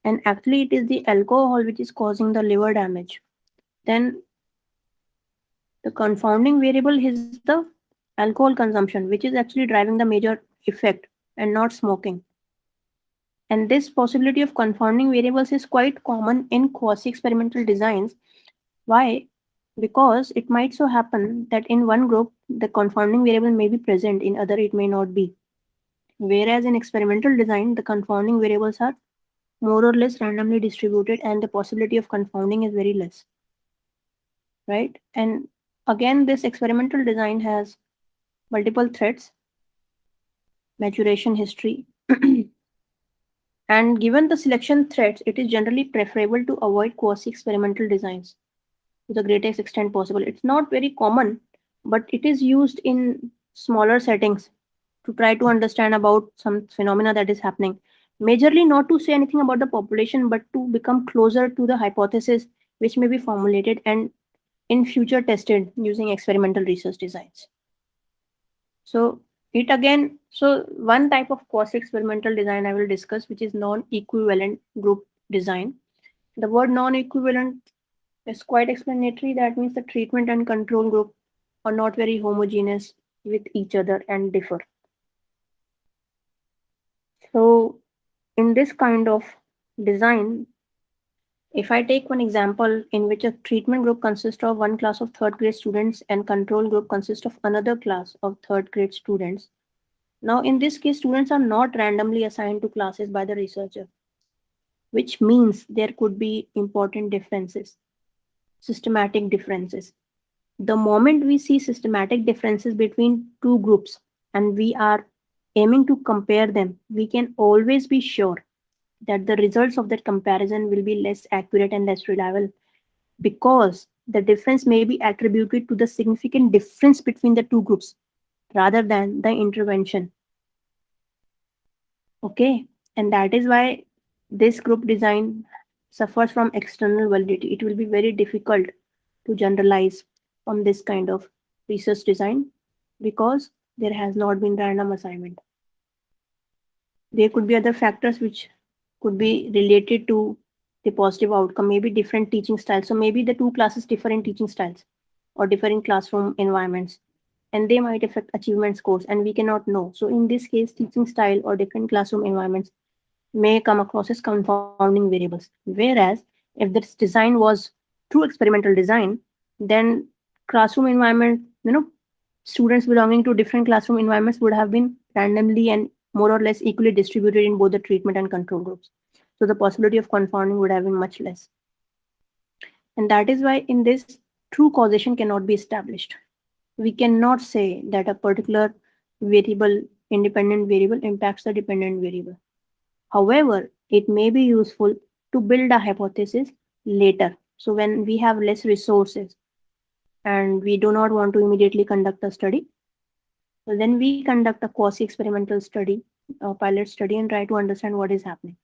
and actually it is the alcohol which is causing the liver damage, then the confounding variable is the alcohol consumption, which is actually driving the major effect and not smoking. And this possibility of confounding variables is quite common in quasi experimental designs. Why? Because it might so happen that in one group the confounding variable may be present, in other it may not be. Whereas in experimental design, the confounding variables are more or less randomly distributed and the possibility of confounding is very less. Right? And again, this experimental design has multiple threads, maturation history, and given the selection threads, it is generally preferable to avoid quasi experimental designs to the greatest extent possible. It's not very common, but it is used in smaller settings to try to understand about some phenomena that is happening. Majorly not to say anything about the population, but to become closer to the hypothesis which may be formulated and in future tested using experimental research designs. So it again, so one type of quasi experimental design I will discuss, which is non-equivalent group design. The word non-equivalent is quite explanatory. That means the treatment and control group are not very homogeneous with each other and differ. So in this kind of design, if I take one example in which a treatment group consists of one class of third grade students and control group consists of another class of third grade students. Now, in this case, students are not randomly assigned to classes by the researcher, which means there could be important differences, systematic differences. The moment we see systematic differences between two groups and we are aiming to compare them, we can always be sure that the results of that comparison will be less accurate and less reliable because the difference may be attributed to the significant difference between the two groups rather than the intervention. Okay, and that is why this group design suffers from external validity. It will be very difficult to generalize from this kind of research design because there has not been random assignment. There could be other factors which could be related to the positive outcome, maybe different teaching styles. So maybe the two classes differ in teaching styles or differing classroom environments, and they might affect achievement scores, and we cannot know. So in this case, teaching style or different classroom environments may come across as confounding variables. Whereas if this design was true experimental design, then classroom environment, students belonging to different classroom environments would have been randomly and more or less equally distributed in both the treatment and control groups. So the possibility of confounding would have been much less. And that is why in this, true causation cannot be established. We cannot say that a particular variable, independent variable, impacts the dependent variable. However, it may be useful to build a hypothesis later. So when we have less resources and we do not want to immediately conduct a study, so then we conduct a quasi-experimental study, a pilot study, and try to understand what is happening.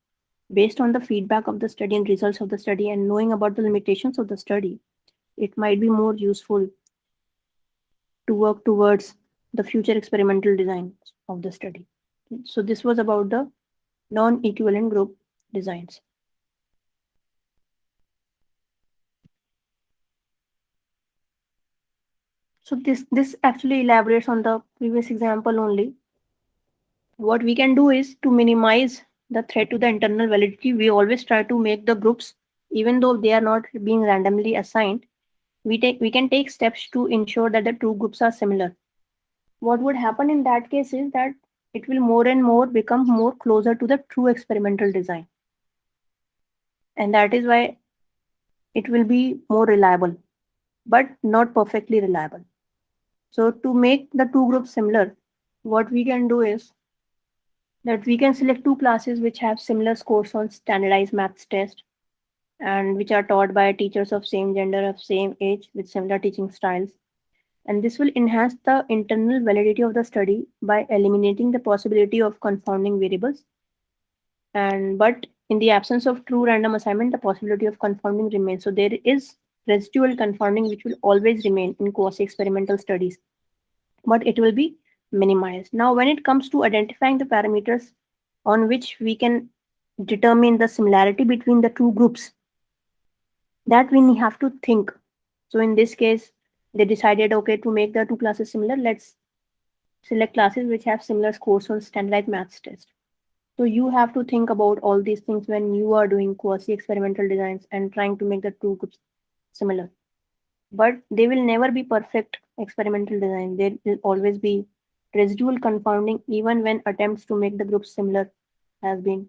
Based on the feedback of the study and results of the study and knowing about the limitations of the study, it might be more useful to work towards the future experimental design of the study. So this was about the non-equivalent group designs. So this actually elaborates on the previous example only. What we can do is to minimize the threat to the internal validity. We always try to make the groups, even though they are not being randomly assigned, we can take steps to ensure that the two groups are similar. What would happen in that case is that it will more and more become more closer to the true experimental design. And that is why it will be more reliable, but not perfectly reliable. So to make the two groups similar, what we can do is that we can select two classes which have similar scores on standardized maths test and which are taught by teachers of same gender, of same age, with similar teaching styles. And this will enhance the internal validity of the study by eliminating the possibility of confounding variables. And but in the absence of true random assignment, the possibility of confounding remains. So there is residual confounding which will always remain in quasi-experimental studies, but it will be minimized. Now, when it comes to identifying the parameters on which we can determine the similarity between the two groups, that we have to think. So in this case, they decided, okay, to make the two classes similar, let's select classes which have similar scores on standardized maths test. So you have to think about all these things when you are doing quasi-experimental designs and trying to make the two groups similar. But they will never be perfect experimental design. There will always be residual confounding even when attempts to make the groups similar has been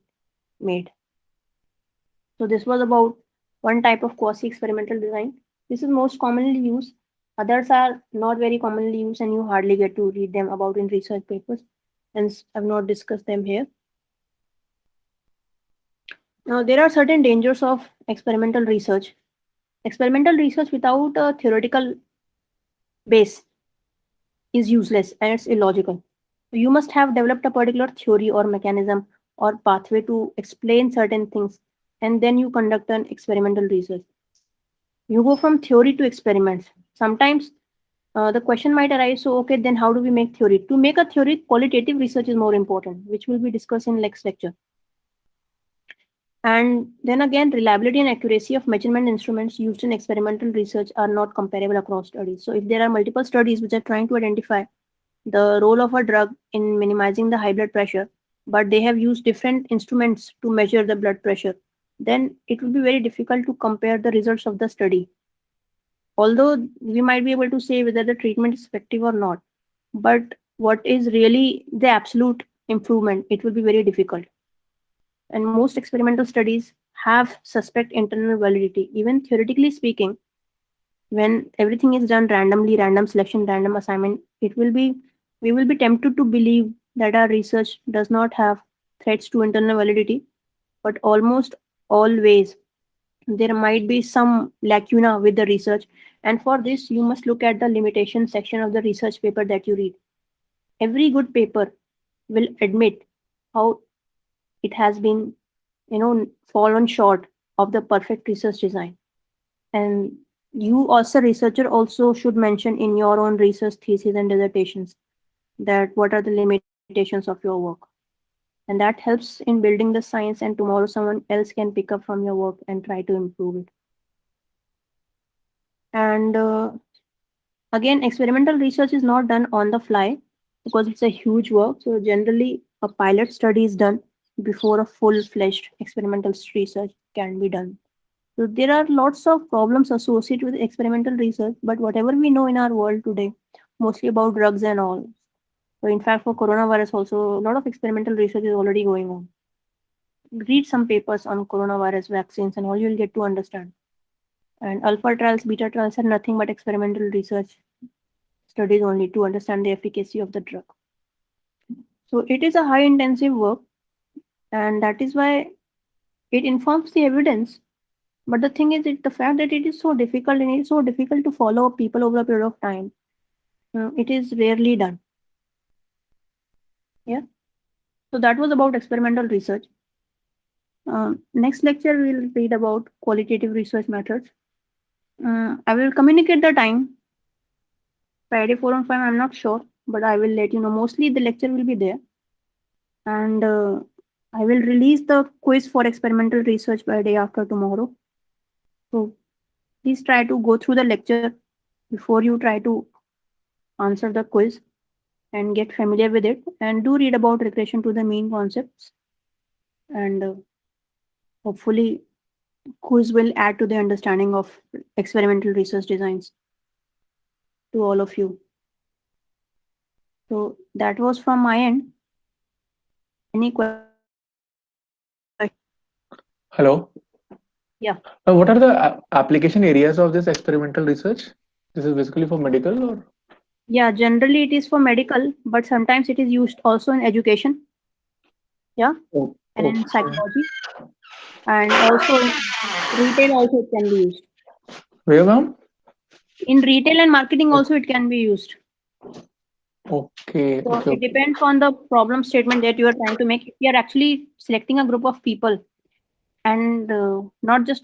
made. So this was about one type of quasi-experimental design. This is most commonly used. Others are not very commonly used and you hardly get to read them about in research papers. Hence, I've not discussed them here. Now, there are certain dangers of experimental research. Experimental research without a theoretical base is useless and it's illogical. You must have developed a particular theory or mechanism or pathway to explain certain things, and then you conduct an experimental research. You go from theory to experiments. Sometimes the question might arise, so okay, then how do we make theory? To make a theory, qualitative research is more important, which will be discussed in next lecture. And then again, reliability and accuracy of measurement instruments used in experimental research are not comparable across studies. So if there are multiple studies which are trying to identify the role of a drug in minimizing the high blood pressure, but they have used different instruments to measure the blood pressure, then it will be very difficult to compare the results of the study. Although we might be able to say whether the treatment is effective or not, but what is really the absolute improvement, it will be very difficult. And most experimental studies have suspect internal validity. Even theoretically speaking, when everything is done randomly, random selection, random assignment, we will be tempted to believe that our research does not have threats to internal validity, but almost always there might be some lacuna with the research. And for this, you must look at the limitation section of the research paper that you read. Every good paper will admit how it has been, fallen short of the perfect research design. And you as a researcher also should mention in your own research thesis and dissertations that what are the limitations of your work. And And that helps in building the science, and tomorrow someone else can pick up from your work and try to improve it. And again, experimental research is not done on the fly because it's a huge work. So generally, a pilot study is done before a full-fledged experimental research can be done. So there are lots of problems associated with experimental research, but whatever we know in our world today, mostly about drugs and all. So in fact, for coronavirus also, a lot of experimental research is already going on. Read some papers on coronavirus vaccines and all, you'll get to understand. And alpha trials, beta trials are nothing but experimental research studies only to understand the efficacy of the drug. So it is a high intensive work, and that is why it informs the evidence. But the thing is, the fact that it is so difficult and it is so difficult to follow up people over a period of time, it is rarely done. Yeah. So that was about experimental research. Next lecture, we'll read about qualitative research methods. I will communicate the time. Friday 4 and 5, I'm not sure, but I will let you know. Mostly the lecture will be there. And I will release the quiz for experimental research by day after tomorrow. So please try to go through the lecture before you try to answer the quiz and get familiar with it. And do read about regression to the mean concepts. And hopefully quiz will add to the understanding of experimental research designs to all of you. So that was from my end. Any questions? Hello. Yeah. What are the application areas of this experimental research? This is basically for medical, or? Yeah, generally it is for medical, but sometimes it is used also in education. Yeah, Oh, and in okay. psychology, and also in retail also it can be used. Where, ma'am? In retail and marketing also it can be used. Okay. So Okay. it depends on the problem statement that you are trying to make. If you are actually selecting a group of people and not just